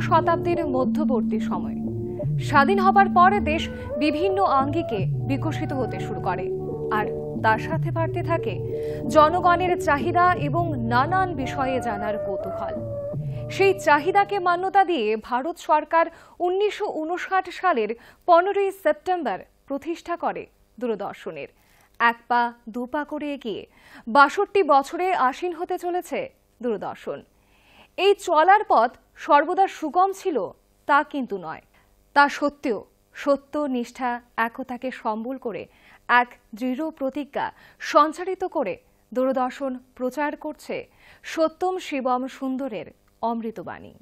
শতাব্দীর মধ্যবর্তী সময়। স্বাধীন হবার পর দেশ বিভিন্ন আঙ্গিকে বিকশিত হতে শুরু করে, আর তার সাথে বাড়তে থাকে জনগণের চাহিদা এবং নানান বিষয়ে জানার কৌতূহল। সেই চাহিদাকে মান্যতা দিয়ে ভারত সরকার 1959 সালের 15ই সেপ্টেম্বর প্রতিষ্ঠা করে দূরদর্শনের। এক পা দু পা করে এগিয়ে 62 বছরে আসীন হতে চলেছে দূরদর্শন। এই চলার পথ সর্বদা সুগম ছিল তা কিন্তু নয়। তা সত্ত্বেও সত্য, নিষ্ঠা, একতাকে সম্বল করে এক দৃঢ় প্রতিজ্ঞা সঞ্চারিত করে দূরদর্শন প্রচার করছে সত্যম শিবম সুন্দরের অমৃতবাণী।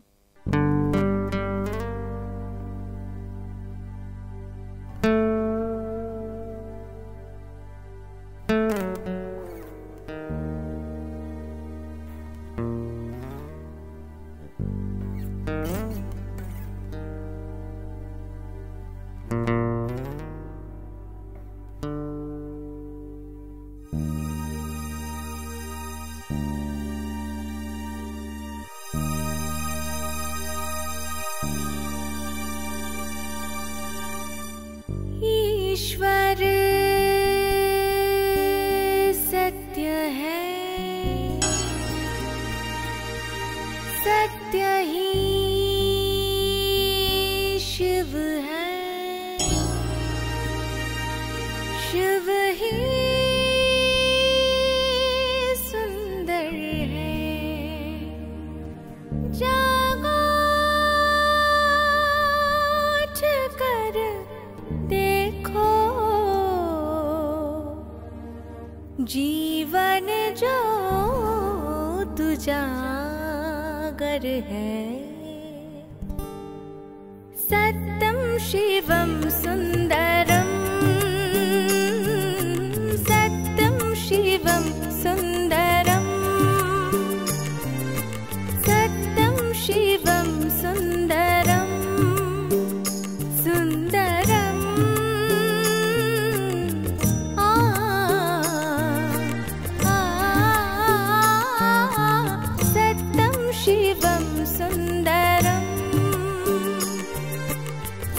ईश्वर सत्य है, सत्य ही शिव है, शिव ही सुंदर है। जागो उठ कर देखो, जीवन जो तुजागर है। सत्यम शिवम सुंदरम, सत्यम शिवम सुंदरम, सत्यम शिवम सुंदरम, सुंदरम सत्यम शिवम सुंदरम,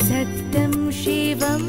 सत्यम शिवम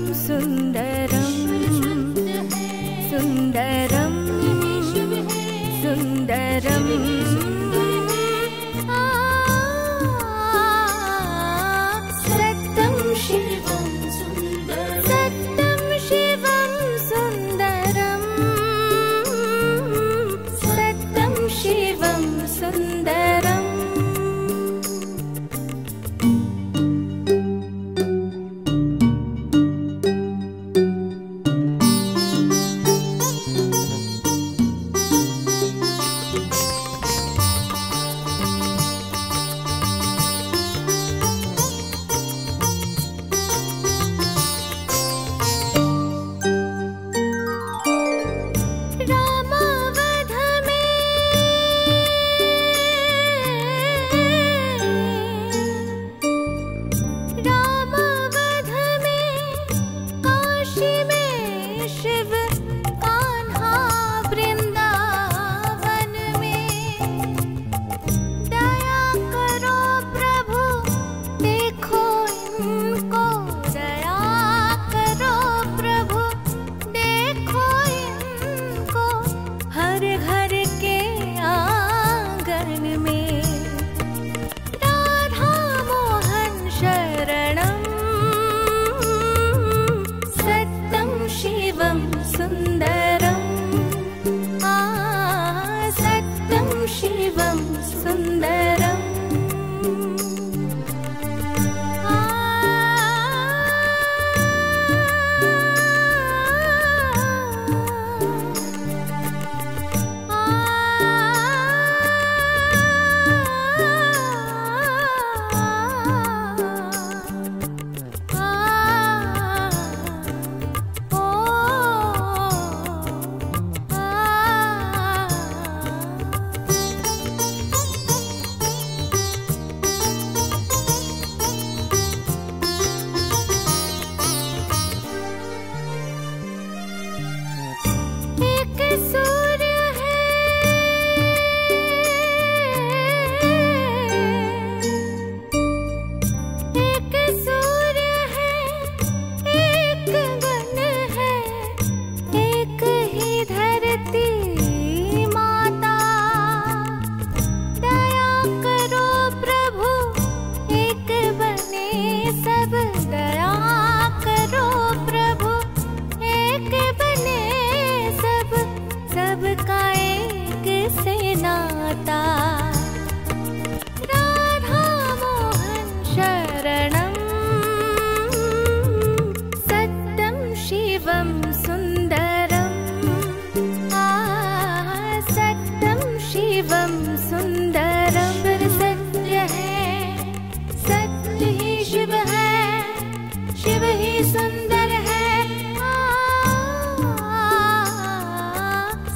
शिव ही सुंदर है।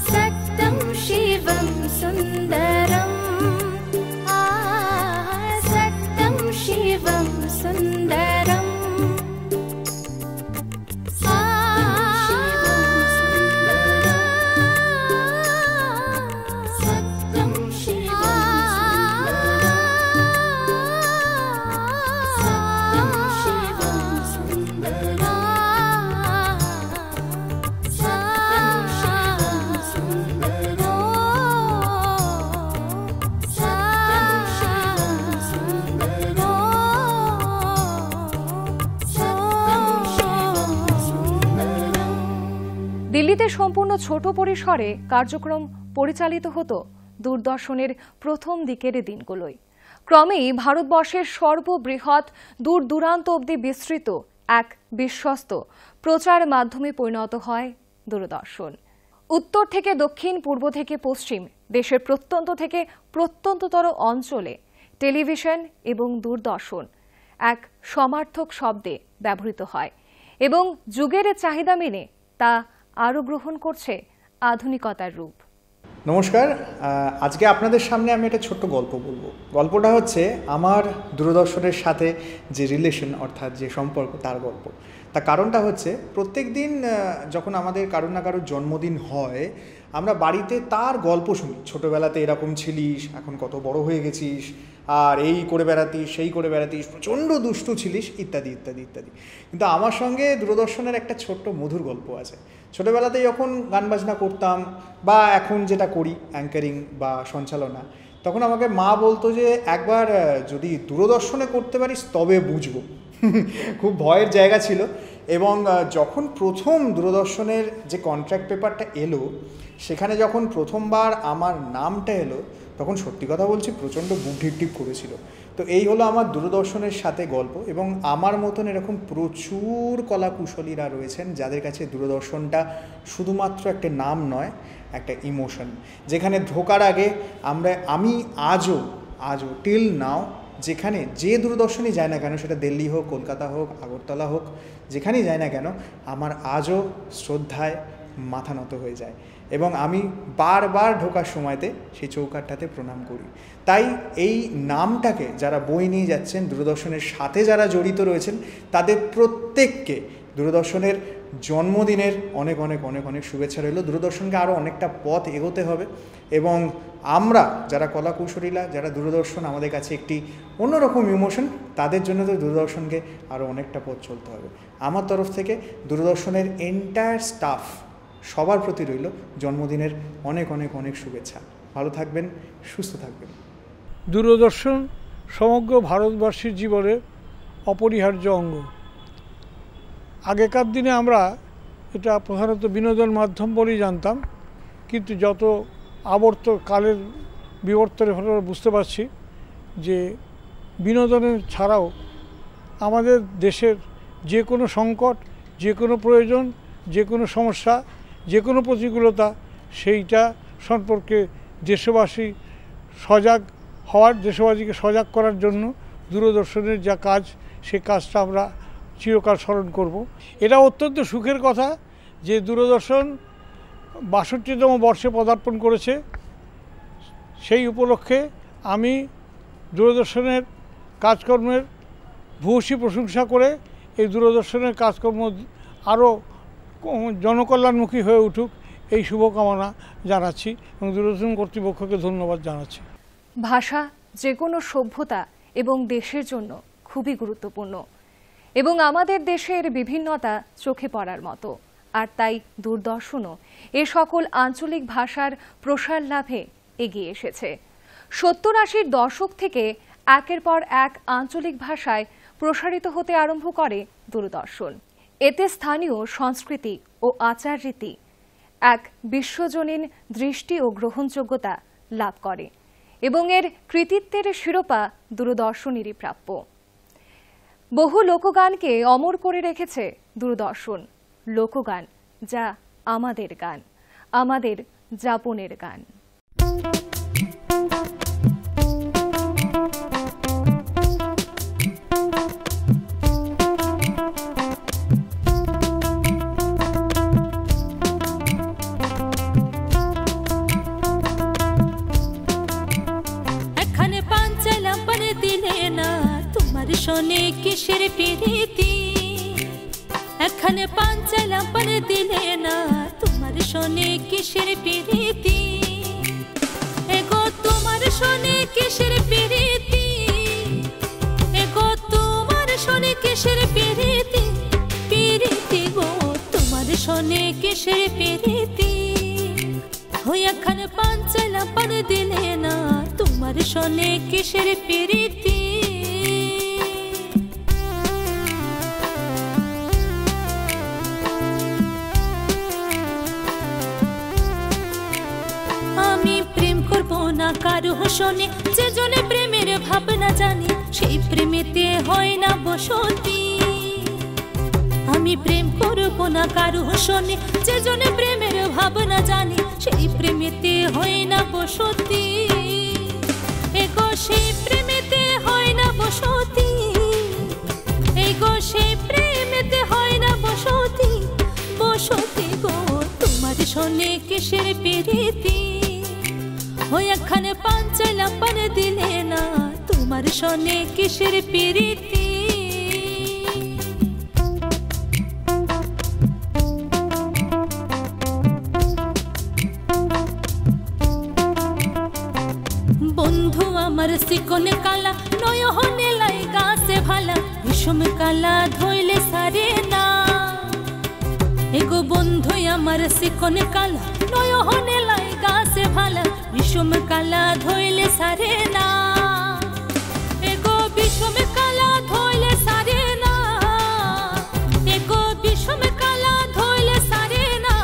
सत्यम शिवम सुंदरम। सत्यम शिवम सुंदरम। দিল্লিতে সম্পূর্ণ ছোট পরিসরে কার্যক্রম পরিচালিত হতো দূরদর্শনের প্রথম দিকের দিনগুলোয়। ক্রমেই ভারতবর্ষের সর্ববৃহৎ দূর দূরান্ত অবধি বিস্তৃত এক বিশ্বস্ত প্রচার মাধ্যমে পরিণত হয় দূরদর্শন। উত্তর থেকে দক্ষিণ, পূর্ব থেকে পশ্চিম, দেশের প্রত্যন্ত থেকে প্রত্যন্ততর অঞ্চলে টেলিভিশন এবং দূরদর্শন এক সমার্থক শব্দে ব্যবহৃত হয় এবং যুগের চাহিদা মেনে তা আরও গ্রহণ করছে আধুনিকতার রূপ। নমস্কার, আজকে আপনাদের সামনে আমি একটা ছোট্ট গল্প বলবো। গল্পটা হচ্ছে আমার দূরদর্শনের সাথে যে রিলেশন, অর্থাৎ যে সম্পর্ক, তার গল্প। তার কারণটা হচ্ছে প্রত্যেক দিন যখন আমাদের কারোর না কারোর জন্মদিন হয়, আমরা বাড়িতে তার গল্প শুনি। ছোটোবেলাতে এরকম ছিলিস, এখন কত বড় হয়ে গেছিস, আর এই করে বেড়াতিস, সেই করে বেড়াতিস, প্রচণ্ড দুষ্টু ছিলিস, ইত্যাদি ইত্যাদি ইত্যাদি। কিন্তু আমার সঙ্গে দূরদর্শনের একটা ছোট্ট মধুর গল্প আছে। ছোটোবেলাতে যখন গান বাজনা করতাম বা এখন যেটা করি অ্যাঙ্কারিং বা সঞ্চালনা, তখন আমাকে মা বলতো যে একবার যদি দূরদর্শনে করতে পারিস তবে বুঝবো। খুব ভয়ের জায়গা ছিল। এবং যখন প্রথম দূরদর্শনের যে কন্ট্রাক্ট পেপারটা এলো, সেখানে যখন প্রথমবার আমার নামটা এলো, তখন সত্যি কথা বলছি প্রচণ্ড বুক ঢিপঢিপ করেছিল। তো এই হলো আমার দূরদর্শনের সাথে গল্প। এবং আমার মতন এরকম প্রচুর কলাকুশলীরা রয়েছেন যাদের কাছে দূরদর্শনটা শুধুমাত্র একটা নাম নয়, একটা ইমোশন। যেখানে ঢোকার আগে আমি আজও টিল নাও যেখানে যে দূরদর্শনই যায় না কেন, সেটা দিল্লি হোক, কলকাতা হোক, আগরতলা হোক, যেখানেই যায় না কেন, আমার আজও শ্রদ্ধায় মাথা নত হয়ে যায় এবং আমি বারবার ঢোকার সময়তে সেই চৌকাঠটাতে প্রণাম করি। তাই এই নামটাকে যারা বই নিয়ে যাচ্ছেন, দূরদর্শনের সাথে যারা জড়িত রয়েছেন, তাদের প্রত্যেককে দূরদর্শনের জন্মদিনের অনেক অনেক অনেক অনেক শুভেচ্ছা রইল। দূরদর্শনকে আরও অনেকটা পথ এগোতে হবে এবং আমরা যারা কলাকুশলীরা, যারা দূরদর্শন আমাদের কাছে একটি অন্যরকম ইমোশন, তাদের জন্য তো দূরদর্শনকে আরও অনেকটা পথ চলতে হবে। আমার তরফ থেকে দূরদর্শনের এন্টায়ার স্টাফ সবার প্রতি রইল জন্মদিনের অনেক অনেক অনেক শুভেচ্ছা। ভালো থাকবেন, সুস্থ থাকবেন। দূরদর্শন সমগ্র ভারতবর্ষের জীবনের অপরিহার্য অঙ্গ। আগেকার দিনে আমরা এটা প্রধানত বিনোদন মাধ্যম বলেই জানতাম, কিন্তু যত কালের বিবর্তনের ফলে বুঝতে পারছি যে বিনোদনের ছাড়াও আমাদের দেশের যে কোনো সংকট, যে কোনো প্রয়োজন, যে কোনো সমস্যা, যে কোনো প্রতিকূলতা, সেইটা সম্পর্কে দেশবাসী সজাগ হওয়ার, দেশবাসীকে সজাগ করার জন্য দূরদর্শনের যা কাজ, সে কাজটা আমরা চিরকাল স্মরণ করব। এটা অত্যন্ত সুখের কথা যে দূরদর্শন ৬২তম বর্ষে পদার্পণ করেছে। সেই উপলক্ষে আমি দূরদর্শনের কাজকর্মের ভূয়সী প্রশংসা করে এই দূরদর্শনের কাজকর্ম আরও জনকল্যাণমুখী হয়ে উঠুক, এই শুভকামনা জানাচ্ছি এবং দূরদর্শন কর্তৃপক্ষকে ধন্যবাদ জানাচ্ছি। ভাষা যে কোনো সভ্যতা এবং দেশের জন্য খুবই গুরুত্বপূর্ণ এবং আমাদের দেশের বিভিন্নতা চোখে পড়ার মতো। আর তাই দূরদর্শনও এ সকল আঞ্চলিক ভাষার প্রসার লাভে এগিয়ে এসেছে। ৭০-৮০ দশক থেকে একের পর এক আঞ্চলিক ভাষায় প্রসারিত হতে আরম্ভ করে দূরদর্শন। এতে স্থানীয় সংস্কৃতি ও আচার রীতি এক বিশ্বজনীন দৃষ্টি ও গ্রহণযোগ্যতা লাভ করে এবং এর কৃতিত্বের শিরোপা দূরদর্শনেরই প্রাপ্য। বহু লোকগানকে অমর করে রেখেছে দূরদর্শন। লোকগান যা আমাদের গান, আমাদের যাপনের গান। কিসের প্রীতি এখানে পান চাইলাম পান দিলে না তোমার শোনে কিসের প্রীতি এগো তোমার শোনে কিসের প্রীতি এগো তোমার শোনে কিসের প্রীতি প্রীতি গো তোমার শোনে কিসের প্রীতি হই এখানে পান চাইলাম পান দিলে না তোমার শোনে কিসের প্রীতি আমি প্রেম করব না কারো শোনে যে জনে প্রেমের ভাবনা জানি সেই প্রেমেতে হয় না বসতি আমি প্রেম করব না কারো শোনে যে জনে প্রেমের ভাবনা জানি সেই প্রেমেতে হয় না বসতি এগো সেই প্রেমেতে হয় না বসতি এগো সেই প্রেমেতে হয় না বসতি বসতি গো তোমার শোনে কিসের প্রীতি হই এখানে পান চাইলাম পান দিলে না তোমার শোনে কিসের প্রীতি বন্ধু আমার শিকন কালা নয়নে লাই গাছে ভালা বিষম কালা ধইলে সারে না এগো বন্ধু আমার শিকন কালা নয়নে লাই গাছে ভালা বিষম কালা ধইলে সারে না এগো বিষম কালা ধইলে সারে না এগো বিষম কালা ধইলে সারে না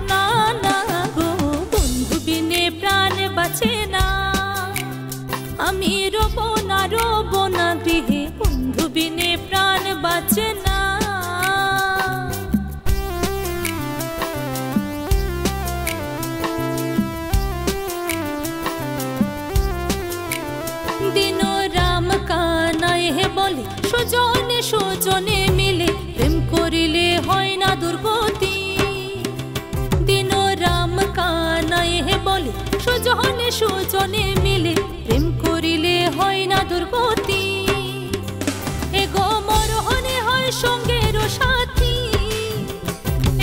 না না গো বন্ধু বিনে প্রাণ বাঁচে না আমি রব না গৃহে বন্ধু বিনে প্রাণ বাঁচে না দিন রাম কানায় বলে সুজনে সুজনে মিলে প্রেম করিলে হয় না দুর্গতি দিন রাম কানায় বলে সুজনে সুজনে মিলে প্রেম করিলে হয় না দুর্গতি এগো মরহনে হয় সঙ্গের সাথী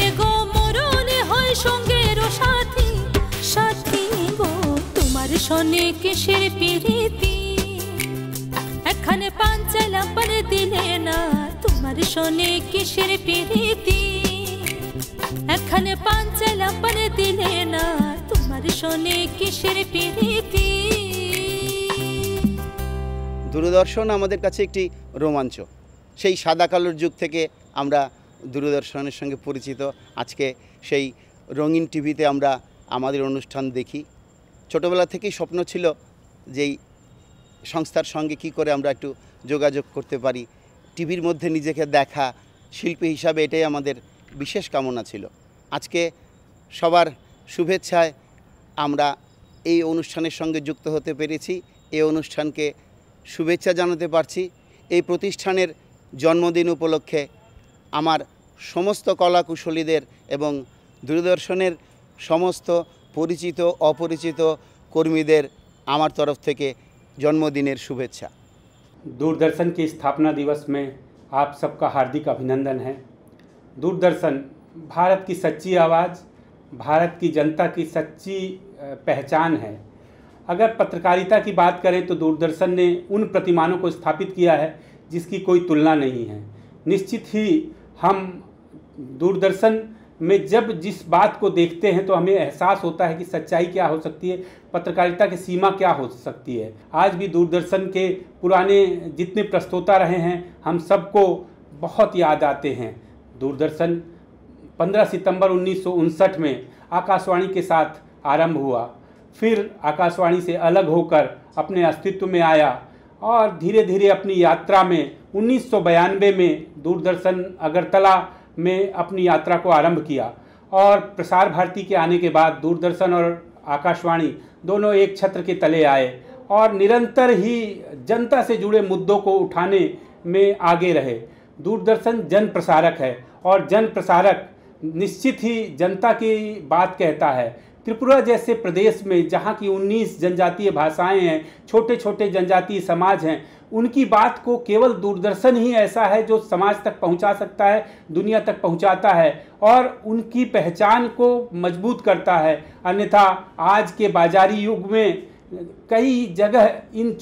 এগো মরহনে হয় সঙ্গের সাথী সাথী গো তোমার শোনে কিসের প্রীতি এখানে পান চাইলাম পান দিলে না তোমার শোনে কিসের প্রীতি এখানে পান চাইলাম পান দিলে না তোমার শোনে কিসের প্রীতি দূরদর্শন আমাদের কাছে একটি রোমাঞ্চ সেই সাদা কালোর যুগ থেকে আমরা দূরদর্শনের সঙ্গে পরিচিত আজকে সেই রঙিন টিভিতে আমরা আমাদের অনুষ্ঠান দেখি ছোটোবেলা থেকেই স্বপ্ন ছিল যেই সংস্থার সঙ্গে কি করে আমরা একটু যোগাযোগ করতে পারি টিভির মধ্যে নিজেকে দেখা শিল্পী হিসাবে এটাই আমাদের বিশেষ কামনা ছিল আজকে সবার শুভেচ্ছায় আমরা এই অনুষ্ঠানের সঙ্গে যুক্ত হতে পেরেছি এই অনুষ্ঠানকে শুভেচ্ছা জানাতে পারছি এই প্রতিষ্ঠানের জন্মদিন উপলক্ষে আমার সমস্ত কলাকুশলীদের এবং দূরদর্শনের সমস্ত পরিচিত অপরিচিত কর্মীদের আমার তরফ থেকে जन्मदिनेर शुभेच्छा। दूरदर्शन की स्थापना दिवस में आप सबका हार्दिक अभिनंदन है। दूरदर्शन भारत की सच्ची आवाज़, भारत की जनता की सच्ची पहचान है। अगर पत्रकारिता की बात करें तो दूरदर्शन ने उन प्रतिमानों को स्थापित किया है जिसकी कोई तुलना नहीं है। निश्चित ही हम दूरदर्शन में जब जिस बात को देखते हैं तो हमें एहसास होता है कि सच्चाई क्या हो सकती है, पत्रकारिता की सीमा क्या हो सकती है। आज भी दूरदर्शन के पुराने जितने प्रस्तोता रहे हैं हम सबको बहुत याद आते हैं। दूरदर्शन 15 सितंबर 1959 में आकाशवाणी के साथ आरंभ हुआ, फिर आकाशवाणी से अलग होकर अपने अस्तित्व में आया और धीरे धीरे अपनी यात्रा में 1992 में दूरदर्शन अगरतला में अपनी यात्रा को आरंभ किया और प्रसार भारती के आने के बाद दूरदर्शन और आकाशवाणी दोनों एक छत्र के तले आए और निरंतर ही जनता से जुड़े मुद्दों को उठाने में आगे रहे। दूरदर्शन जन प्रसारक है और जन प्रसारक निश्चित ही जनता की बात कहता है। त्रिपुरा जैसे प्रदेश में जहाँ की 19 जनजातीय भाषाएं हैं, छोटे छोटे जनजातीय समाज हैं, उनकी बात को केवल दूरदर्शन ही ऐसा है जो समाज तक पहुंचा सकता है, दुनिया तक पहुंचाता है और उनकी पहचान को मजबूत करता है। अन्यथा आज के बाजारी युग में कई जगह इन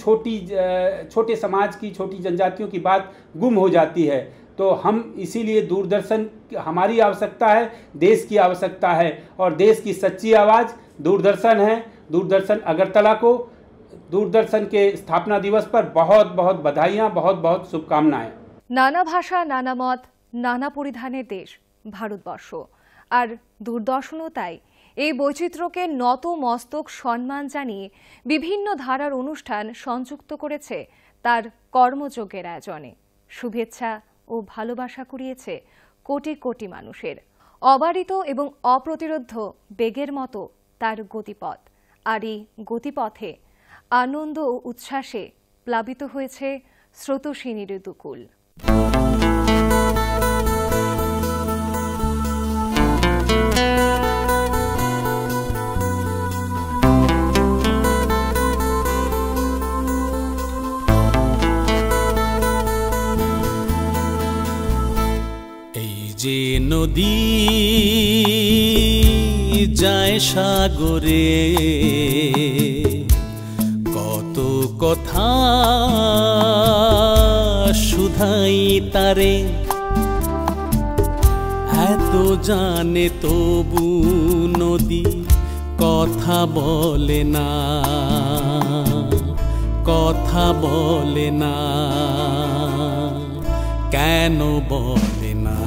छोटे समाज की, छोटी जनजातियों की बात गुम हो जाती है। तो हम इसीलिए दूरदर्शन हमारी आवश्यकता है, देश की आवश्यकता है और देश की सच्ची आवाज़ दूरदर्शन है। दूरदर्शन अगरतला को दूरदर्शन के स्थापना दिवस पर बहुत बहुत बधाइयाँ, बहुत बहुत शुभकामनाएं। নানা ভাষা, নানা মত, নানা পরিধানের দেশ ভারতবর্ষ, আর দূরদর্শনও তাই। এই বৈচিত্র্যকে নত মস্তক সম্মান জানিয়ে বিভিন্ন ধারার অনুষ্ঠান সংযুক্ত করেছে তার কর্মযজ্ঞের আয়োজনে। শুভেচ্ছা ও ভালোবাসা কুড়িয়েছে কোটি কোটি মানুষের। অবারিত এবং অপ্রতিরোধ্য বেগের মতো তার গতিপথ, আর এই গতিপথে আনন্দ ও উচ্ছ্বাসে প্লাবিত হয়েছে স্রোতস্বিনীর দুকুল। এই যে নদী যায় সাগরে, কত কথা শুধাই তারে, এত জানে তবু নদী কথা বলে না, কথা বলে না, কেন বলে না,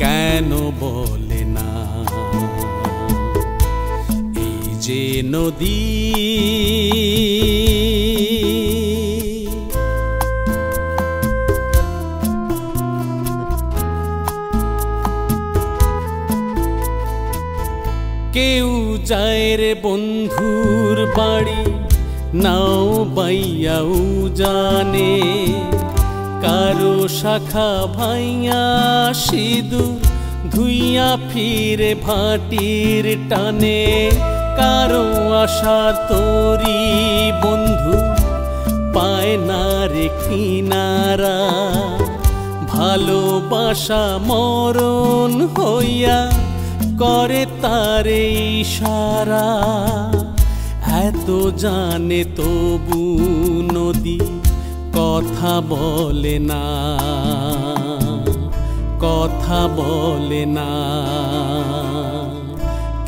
কেন বলে না। এই যে নদী কেউ যায় রে বন্ধুর বাড়ি, নাও বাইয়াও জানে, কারো শাখা ভাইয়া সিঁদুর ধুইয়া ফিরে ভাটির টানে, কারো আশার তরি বন্ধু পায় না রে কিনারা, ভালোবাসা মরণ হইয়া করে তারে ইশারা, এত জানে তবু নদী কথা বলে না, কথা বলে না,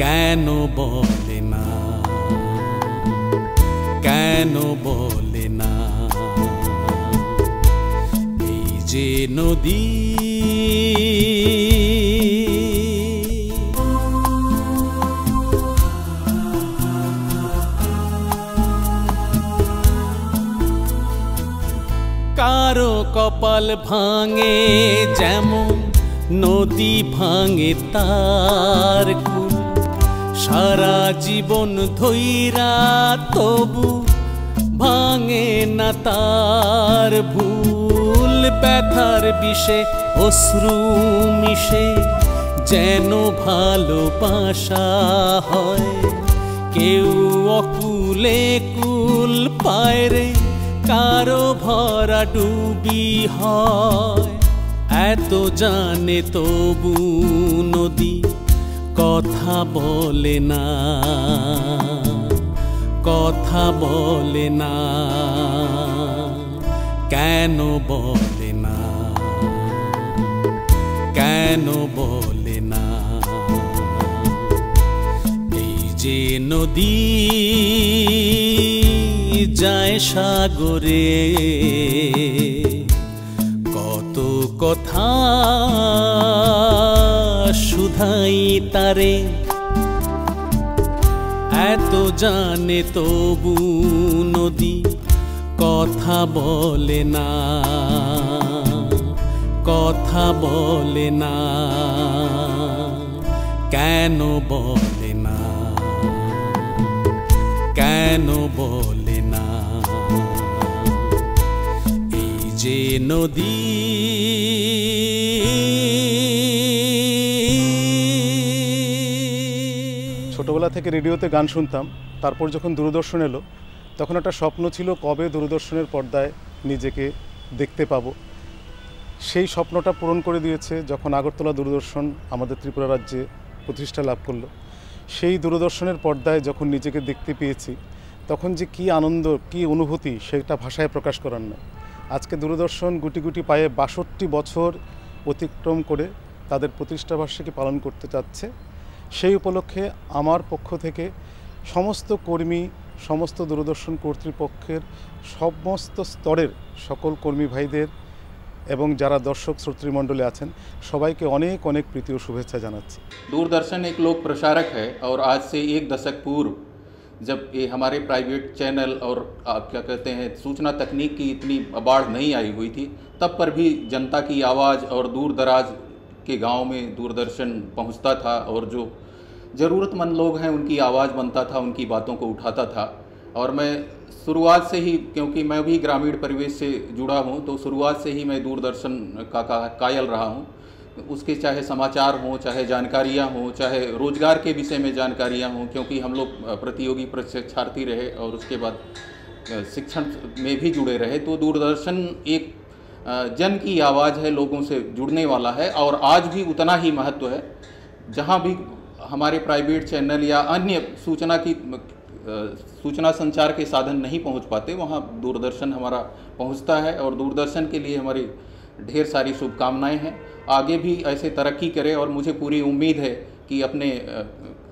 কেন বলে না, কেন বলে না। এই যে নদী কারো কপাল ভাঙে যেমন নদী ভাঙে তার কুল, সারা জীবন ধইরা তবু ভাঙে না তার ভুল, ব্যথার বিষে অশ্রু মিশে যেন ভালোবাসা হয়, কেউ অকুলে কুল পায় রে, কারো ভরা ডুবি হয়, এত জানে তবু নদী কথা বলে না, কথা বলে না, কেন বলে না, কেন বলে না। এই যে নদী যায় সাগরে, কত কথা শুধাই তারে, এত জানে তবু নদী কথা বলে না, কথা বলে না, কেন বলে না, কেন বলে না। এই যে নদী ছোটবেলা থেকে রেডিওতে গান শুনতাম, তারপর যখন দূরদর্শন এলো তখন একটা স্বপ্ন ছিল কবে দূরদর্শনের পর্দায় নিজেকে দেখতে পাবো। সেই স্বপ্নটা পূরণ করে দিয়েছে যখন আগরতলা দূরদর্শন আমাদের ত্রিপুরা রাজ্যে প্রতিষ্ঠা লাভ করলো। সেই দূরদর্শনের পর্দায় যখন নিজেকে দেখতে পেয়েছি তখন যে কী আনন্দ, কী অনুভূতি, সেটা ভাষায় প্রকাশ করার নয়। আজকে দূরদর্শন গুটি গুটি পায়ে ৬২ বছর অতিক্রম করে তাদের প্রতিষ্ঠাবার্ষিকী পালন করতে চাচ্ছে। সেই উপলক্ষে আমার পক্ষ থেকে সমস্ত কর্মী, সমস্ত দূরদর্শন কর্তৃপক্ষের সমস্ত স্তরের সকল কর্মী ভাইদের এবং যারা দর্শক শ্রোতৃমণ্ডলী আছেন সবাইকে অনেক অনেক প্রীতি ও শুভেচ্ছা জানাচ্ছি। दूरदर्शन एक लोक प्रसारक है और आज से 1 दशक पूर्व जब ये हमारे प्राइवेट चैनल और क्या कहते हैं सूचना तकनीक की इतनी बाढ़ नहीं आई हुई थी, तब पर भी जनता की आवाज़ और दूर दराज के गांव में दूरदर्शन पहुंचता था और जो ज़रूरतमंद लोग हैं उनकी आवाज़ बनता था, उनकी बातों को उठाता था। और मैं शुरुआत से ही, क्योंकि मैं भी ग्रामीण परिवेश से जुड़ा हूँ, तो शुरुआत से ही मैं दूरदर्शन का कायल रहा हूँ। उसके चाहे समाचार हों, चाहे जानकारियाँ हों, चाहे रोजगार के विषय में जानकारियाँ हों, क्योंकि हम लोग प्रतियोगी प्रशिक्षार्थी रहे और उसके बाद शिक्षण में भी जुड़े रहे, तो दूरदर्शन एक जन की आवाज़ है, लोगों से जुड़ने वाला है और आज भी उतना ही महत्व है। जहाँ भी हमारे प्राइवेट चैनल या अन्य सूचना संचार के साधन नहीं पहुंच पाते, वहां दूरदर्शन हमारा पहुंचता है और दूरदर्शन के लिए हमारी ढेर सारी शुभकामनाएं हैं। आगे भी ऐसे तरक्की करे और मुझे पूरी उम्मीद है कि अपने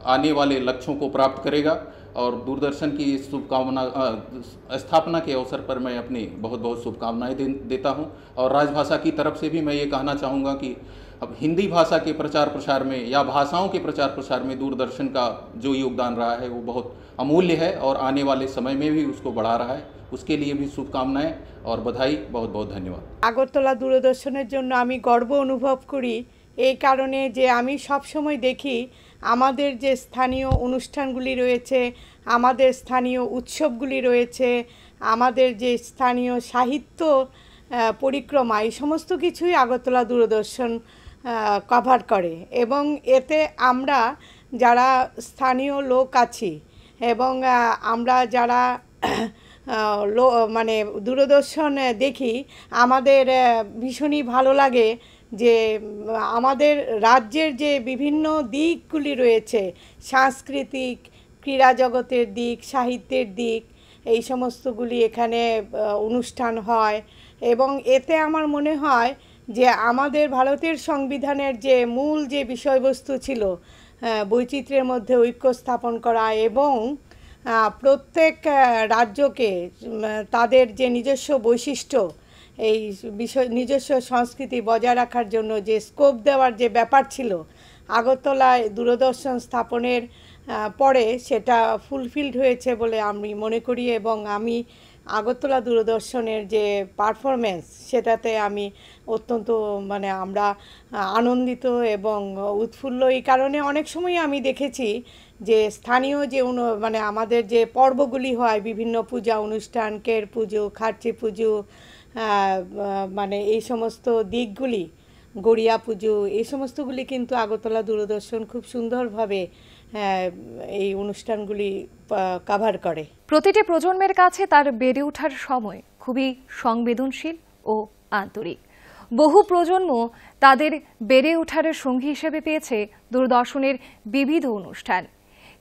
आने वाले लक्ष्यों को प्राप्त करेगा। और दूरदर्शन की शुभकामना स्थापना के अवसर पर मैं अपनी बहुत बहुत शुभकामनाएं देता हूं। और राजभाषा की तरफ से भी मैं ये कहना चाहूँगा कि अब हिंदी भाषा के प्रचार प्रसार में या भाषाओं के प्रचार प्रसार में दूरदर्शन का जो योगदान रहा है वो बहुत अमूल्य है और आने वाले समय में भी उसको बढ़ा रहा है। उसके लिए भी शुभकामनाएं और बधाई, बहुत बहुत धन्यवाद। আগরতলা দূরদর্শনের জন্য আমি গর্ব অনুভব করি এই কারণে যে আমি সব সময় দেখি আমাদের যে স্থানীয় অনুষ্ঠানগুলি রয়েছে, আমাদের স্থানীয় উৎসবগুলি রয়েছে, আমাদের যে স্থানীয় সাহিত্য পরিক্রমা, এই সমস্ত কিছুই আগরতলা দূরদর্শন কভার করে। এবং এতে আমরা যারা স্থানীয় লোক আছি এবং আমরা যারা মানে দূরদর্শন দেখি, আমাদের ভীষণই ভালো লাগে যে আমাদের রাজ্যের যে বিভিন্ন দিকগুলি রয়েছে, সাংস্কৃতিক, ক্রীড়া জগতের দিক, সাহিত্যের দিক, এই সমস্তগুলি এখানে অনুষ্ঠান হয়। এবং এতে আমার মনে হয় যে আমাদের ভারতের সংবিধানের যে মূল যে বিষয়বস্তু ছিল, বৈচিত্র্যের মধ্যে ঐক্য স্থাপন করা এবং প্রত্যেক রাজ্যকে তাদের যে নিজস্ব বৈশিষ্ট্য, এই বিষয় নিজস্ব সংস্কৃতি বজায় রাখার জন্য যে স্কোপ দেওয়ার যে ব্যাপার ছিল, আগরতলায় দূরদর্শন স্থাপনের পরে সেটা ফুলফিলড হয়েছে বলে আমি মনে করি। এবং আমি আগরতলা দূরদর্শনের যে পারফরমেন্স, সেটাতে আমি অত্যন্ত মানে আমরা আনন্দিত এবং উৎফুল্ল। এই কারণে অনেক সময় আমি দেখেছি যে স্থানীয় যে মানে আমাদের যে পর্বগুলি হয়, বিভিন্ন পূজা অনুষ্ঠান, কের পুজো, খার্চি পুজো, মানে এই সমস্ত দিকগুলি, গড়িয়া পুজো, এই সমস্তগুলি কিন্তু আগরতলা দূরদর্শন খুব সুন্দরভাবে এই অনুষ্ঠানগুলি কভার করে। প্রতিটি প্রজন্মের কাছে তার বেড়ে ওঠার সময় খুবই সংবেদনশীল ও আন্তরিক। বহু প্রজন্ম তাদের বেড়ে ওঠার সঙ্গী হিসেবে পেয়েছে দূরদর্শনের বিবিধ অনুষ্ঠান।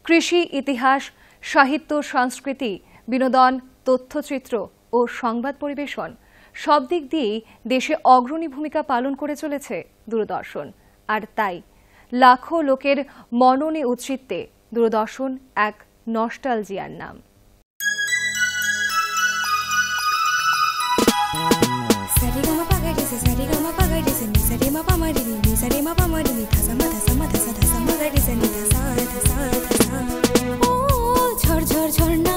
কৃষি, ইতিহাস, সাহিত্য, সংস্কৃতি, বিনোদন, তথ্যচিত্র ও সংবাদ পরিবেশন সব দিক দিয়েই দেশে অগ্রণী ভূমিকা পালন করে চলেছে দূরদর্শন। আর তাই লাখো লোকের মননে উচ্চিত্তে দূরদর্শন এক নস্টালজিয়ার নাম। ঝরঝর ঝর্ণা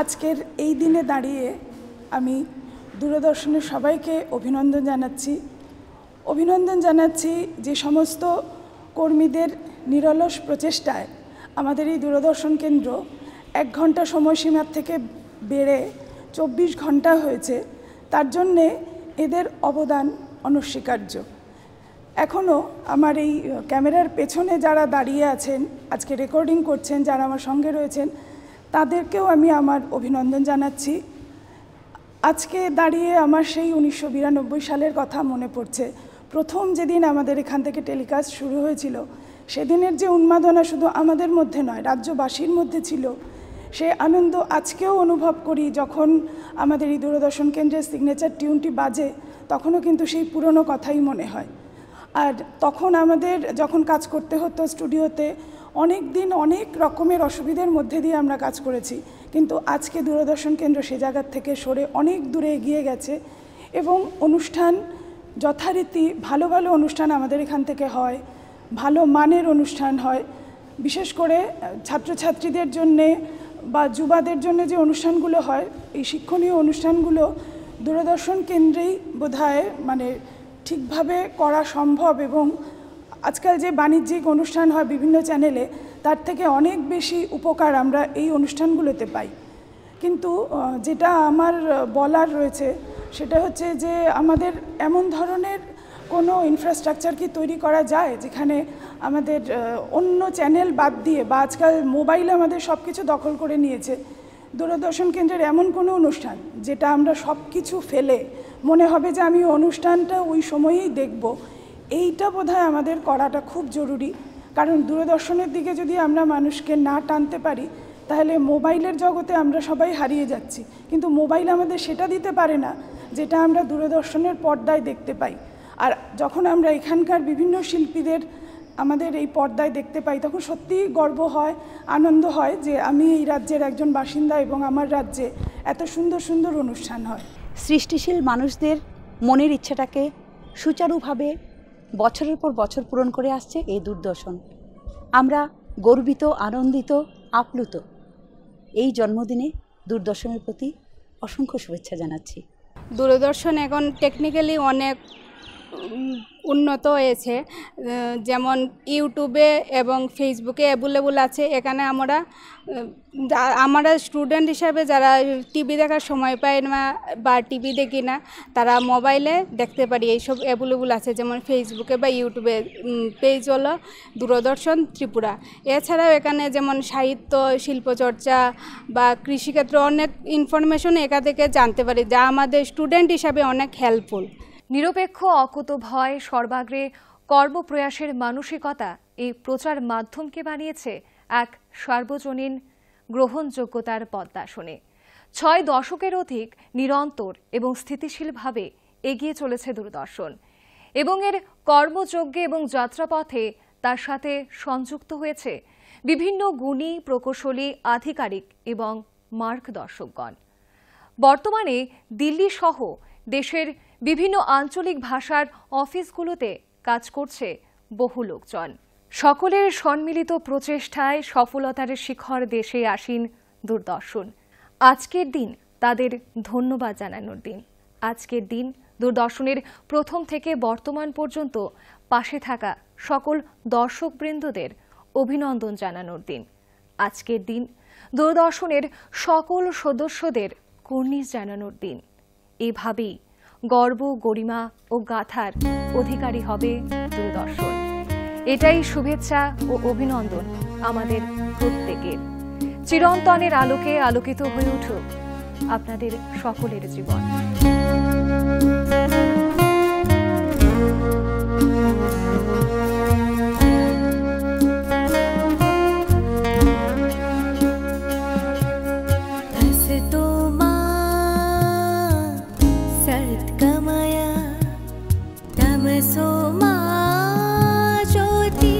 আজকের এই দিনে দাঁড়িয়ে আমি দূরদর্শনের সবাইকে অভিনন্দন জানাচ্ছি যে সমস্ত কর্মীদের নিরলস প্রচেষ্টায় আমাদের এই দূরদর্শন কেন্দ্র 1 ঘন্টা সময়সীমার থেকে বেড়ে 24 ঘন্টা হয়েছে। তার জন্যে এদের অবদান অনস্বীকার্য। এখনও আমার এই ক্যামেরার পেছনে যারা দাঁড়িয়ে আছেন, আজকে রেকর্ডিং করছেন, যারা আমার সঙ্গে রয়েছেন, তাদেরকেও আমি আমার অভিনন্দন জানাচ্ছি। আজকে দাঁড়িয়ে আমার সেই 1992 সালের কথা মনে পড়ছে। প্রথম যেদিন আমাদের এখান থেকে টেলিকাস্ট শুরু হয়েছিল, সেদিনের যে উন্মাদনা শুধু আমাদের মধ্যে নয়, রাজ্যবাসীর মধ্যে ছিল। সে আনন্দ আজকেও অনুভব করি। যখন আমাদের এই দূরদর্শন কেন্দ্রের সিগনেচার টিউনটি বাজে, তখনও কিন্তু সেই পুরনো কথাই মনে হয়। আর তখন আমাদের যখন কাজ করতে হতো স্টুডিওতে, অনেক দিন অনেক রকমের অসুবিধার মধ্যে দিয়ে আমরা কাজ করেছি, কিন্তু আজকে দূরদর্শন কেন্দ্র সে জায়গার থেকে সরে অনেক দূরে এগিয়ে গেছে এবং অনুষ্ঠান যথারীতি ভালো ভালো অনুষ্ঠান আমাদের এখান থেকে হয়, ভালো মানের অনুষ্ঠান হয়। বিশেষ করে ছাত্রছাত্রীদের জন্যে বা যুবাদের জন্য যে অনুষ্ঠানগুলো হয়, এই শিক্ষণীয় অনুষ্ঠানগুলো দূরদর্শন কেন্দ্রেই বোধহয় মানে ঠিকভাবে করা সম্ভব। এবং আজকাল যে বাণিজ্যিক অনুষ্ঠান হয় বিভিন্ন চ্যানেলে, তার থেকে অনেক বেশি উপকার আমরা এই অনুষ্ঠানগুলোতে পাই। কিন্তু যেটা আমার বলার রয়েছে সেটা হচ্ছে যে আমাদের এমন ধরনের কোনো ইনফ্রাস্ট্রাকচার কি তৈরি করা যায় যেখানে আমাদের অন্য চ্যানেল বাদ দিয়ে, বা আজকাল মোবাইল আমাদের সব কিছু দখল করে নিয়েছে, দূরদর্শন কেন্দ্রের এমন কোনো অনুষ্ঠান যেটা আমরা সব কিছু ফেলে মনে হবে যে আমি অনুষ্ঠানটা ওই সময়েই দেখব, এইটা বোধহয় আমাদের করাটা খুব জরুরি। কারণ দূরদর্শনের দিকে যদি আমরা মানুষকে না টানতে পারি, তাহলে মোবাইলের জগতে আমরা সবাই হারিয়ে যাচ্ছি। কিন্তু মোবাইল আমাদের সেটা দিতে পারে না যেটা আমরা দূরদর্শনের পর্দায় দেখতে পাই। আর যখন আমরা এখানকার বিভিন্ন শিল্পীদের আমাদের এই পর্দায় দেখতে পাই, তখন সত্যিই গর্ব হয়, আনন্দ হয় যে আমি এই রাজ্যের একজন বাসিন্দা এবং আমার রাজ্যে এত সুন্দর সুন্দর অনুষ্ঠান হয়। সৃষ্টিশীল মানুষদের মনের ইচ্ছাটাকে সুচারুভাবে বছরের পর বছর পূরণ করে আসছে এই দূরদর্শন। আমরা গর্বিত, আনন্দিত, আপ্লুত। এই জন্মদিনে দূরদর্শনের প্রতি অসংখ্য শুভেচ্ছা জানাচ্ছি। দূরদর্শন এখন টেকনিক্যালি অনেক উন্নত হয়েছে, যেমন ইউটিউবে এবং ফেসবুকে অ্যাভেলেবল আছে। এখানে আমরা স্টুডেন্ট হিসাবে যারা টিভি দেখার সময় পাই না বা টিভি দেখি না, তারা মোবাইলে দেখতে পারি। এইসব অ্যাভেলেবল আছে, যেমন ফেসবুকে বা ইউটিউবে পেজ হলো দূরদর্শন ত্রিপুরা। এছাড়াও এখানে যেমন সাহিত্য, শিল্পচর্চা বা কৃষিক্ষেত্রে অনেক ইনফরমেশন এখান থেকে জানতে পারি, যা আমাদের স্টুডেন্ট হিসাবে অনেক হেল্পফুল। নিরপেক্ষ, অকুতোভয়, সর্বাগ্রে কর্মপ্রয়াসের মানসিকতা এই প্রচার মাধ্যমকে বানিয়েছে এক সার্বজনীন গ্রহণযোগ্যতার পদ্মাসনে। 6 দশকের অধিক নিরন্তর এবং স্থিতিশীলভাবে এগিয়ে চলেছে দূরদর্শন এবং এর কর্মযজ্ঞে এবং যাত্রাপথে তার সাথে সংযুক্ত হয়েছে বিভিন্ন গুণী, প্রকৌশলী, আধিকারিক এবং মার্গদর্শকগণ। বর্তমানে দিল্লি সহ দেশের বিভিন্ন আঞ্চলিক ভাষার অফিসগুলোতে কাজ করছে বহু লোকজন। সকলের সম্মিলিত প্রচেষ্টায় সফলতার শিখর দেশে আসীন দূরদর্শন। আজকের দিন তাদের ধন্যবাদ জানানোর দিন। আজকের দিন দূরদর্শনের প্রথম থেকে বর্তমান পর্যন্ত পাশে থাকা সকল দর্শকবৃন্দদের অভিনন্দন জানানোর দিন। আজকের দিন দূরদর্শনের সকল সদস্যদের কুর্নিশ জানানোর দিন। এভাবেই গর্ব, গরিমা ও গাথার অধিকারী হবে দূরদর্শন। এটাই শুভেচ্ছা ও অভিনন্দন আমাদের প্রত্যেকের। চিরন্তনের আলোকে আলোকিত হয়ে উঠুক আপনাদের সকলের জীবন। शांति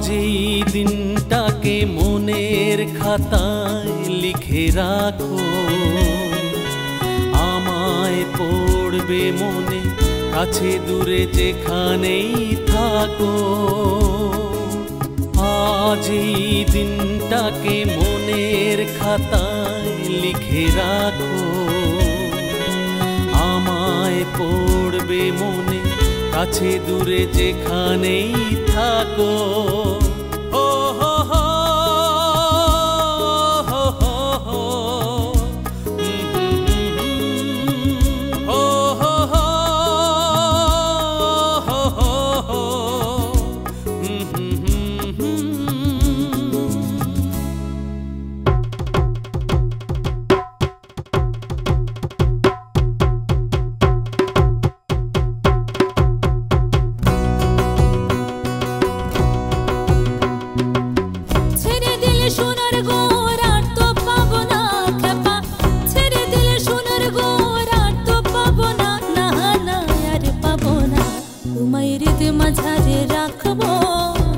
আজ এই দিনটাকে মনের খাতায় লিখে রাখো, আমায় পড়বে মনে কাছে দূরে যেখানেই থাকো। আজ এই দিনটাকে মনের খাতায় লিখে রাখো, আমায় পড়বে মনে কাছে দূরে যেখানেই থাকো। ও হো হো হো হো হো, ও হো হো হো হো হো। মাঝারে রাখবো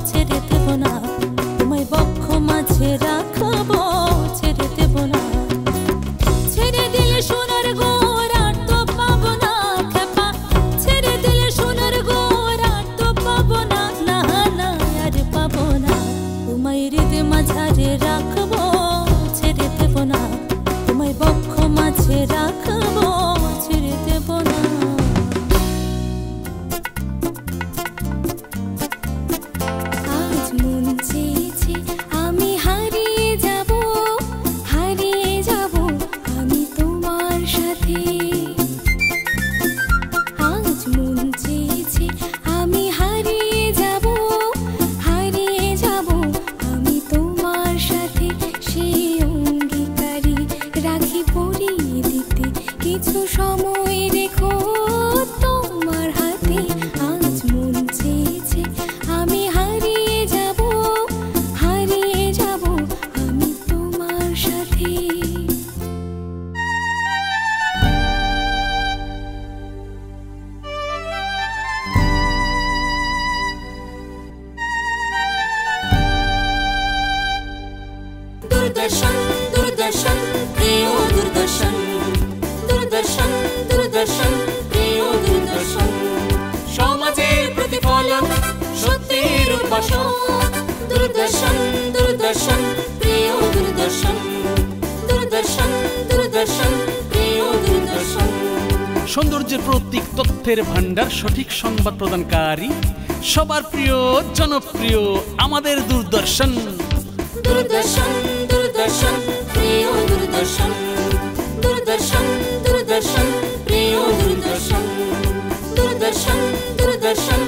ছেড়ে দেব না, তোমায় বক্ষ মাঝে রাখবো ছেড়ে দেব না। ছেড়ে দিলে সোনার গোর আর তো পাবো না খেপা, ছেড়ে দিলে সোনার গোর আর তো পাবো না, না না আর পাবো না। তোমায় হৃদ মাঝারে রাখবো ছেড়ে দেব না, তোমায় বক্ষ মাঝে রাখবো ছেড়ে দেব না। আমি হারিয়ে যাব আমি তোমার সাথে। আজ মন চেয়েছে আমি হারিয়ে যাব আমি তোমার সাথে। সেই অঙ্গীকারী রাখি পরিয়ে দিতে কিছু সময় রেখো তোমার হাতে। আজ মন চেয়েছে আমি হারিয়ে যাব আমি তোমার সাথে। দূরদর্শন দূরদর্শন প্রিয় দূরদর্শন, দূরদর্শন দূরদর্শন প্রিয় দূরদর্শন। সমাজের প্রতিফলন সত্যের উপাসন, দূরদর্শন দূরদর্শন প্রিয় দূরদর্শন, দূরদর্শন দূরদর্শন প্রিয় দূরদর্শন। সৌন্দর্যের প্রতীক, তথ্যের ভান্ডার, সঠিক সংবাদ প্রদানকারী, সবার প্রিয় জনপ্রিয় আমাদের দূরদর্শন। দূরদর্শন দূরদর্শন প্রিয় দূরদর্শন, দূরদর্শন দূরদর্শন প্রিয় দূরদর্শন, দূরদর্শন দূরদর্শন